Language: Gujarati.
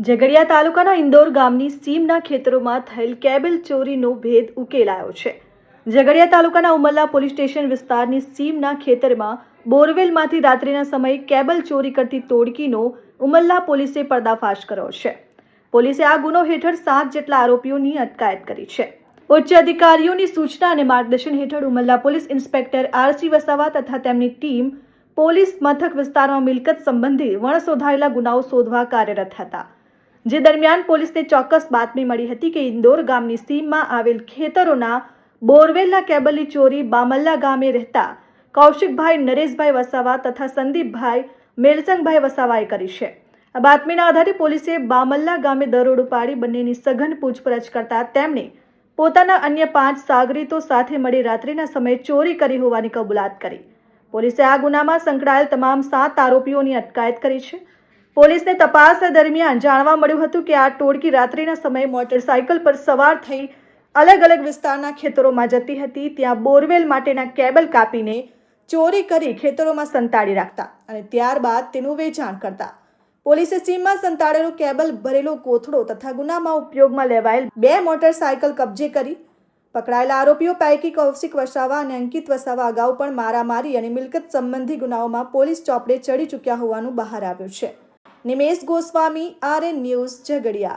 ઝઘડિયા તાલુકાના ઇન્દોર ગામની સીમના ખેતરોમાં થયેલ કેબલ ચોરીનો ભેદ ઉકેલાયો છે। ઝઘડિયા તાલુકાના ઉમરલા પોલીસ સ્ટેશન વિસ્તારની સીમના ખેતરમાં બોરવેલમાંથી રાત્રિના સમયે કેબલ ચોરી કરતી ટોળકીનો ઉમરલા પોલીસે પર્દાફાશ કર્યો છે। પોલીસે આ ગુનો હેઠળ 7 જેટલા આરોપીઓની અટકાયત કરી છે। ઉચ્ચ અધિકારીઓની સૂચના અને માર્ગદર્શન હેઠળ Umrala police inspector RC Vasava તથા તેમની ટીમ પોલીસ મથક વિસ્તારમાં મિલકત સંબંધી વણશોધાયેલા ગુનાઓ શોધવા કાર્યરત હતા। જે દરમિયાન પોલીસને ચોક્કસ બાતમી મળી હતી કે ઇન્દોર ગામની સીમમાં આવેલ ખેતરોના બોરવેલના કેબલની ચોરી બામલ્લા ગામે રહેતા કૌશિકભાઈ નરેશભાઈ વસાવા તથા સંદીપભાઈ મેલસંગભાઈ વસાવાએ કરી છે। આ બાતમીના આધારે પોલીસે બામલ્લા ગામે દરોડો પાડી બંનેની સઘન પૂછપરછ કરતા તેમણે પોતાના અન્ય 5 સાગરીતો સાથે મળી રાત્રિના સમયે ચોરી કરી હોવાની કબૂલાત કરી। પોલીસે આ ગુનામાં સંકળાયેલ તમામ 7 આરોપીઓની અટકાયત કરી છે। પોલીસને તપાસ દરમિયાન જાણવા મળ્યું હતું કે આ ટોળકી રાત્રિના સમયે મોટરસાયકલ પર સવાર થઈ અલગ અલગ વિસ્તારના ખેતરોમાં જતી હતી। ત્યાં બોરવેલ માટેના કેબલ કાપીને ચોરી કરી ખેતરોમાં સંતાડી રાખતા અને ત્યારબાદ તેનું વેચાણ કરતા। પોલીસે સીમમાં સંતાડેલો કેબલ ભરેલો કોથળો તથા ગુનામાં ઉપયોગમાં લેવાયેલ 2 મોટરસાયકલ કબજે કરી। પકડાયેલા આરોપીઓ પૈકી કૌશિક વસાવા અને અંકિત વસાવા અગાઉ પણ મારામારી અને મિલકત સંબંધી ગુનાઓમાં પોલીસ ચોપડે ચડી ચૂક્યા હોવાનું બહાર આવ્યું છે। Nimesh Goswami, RN news, Jhagadia.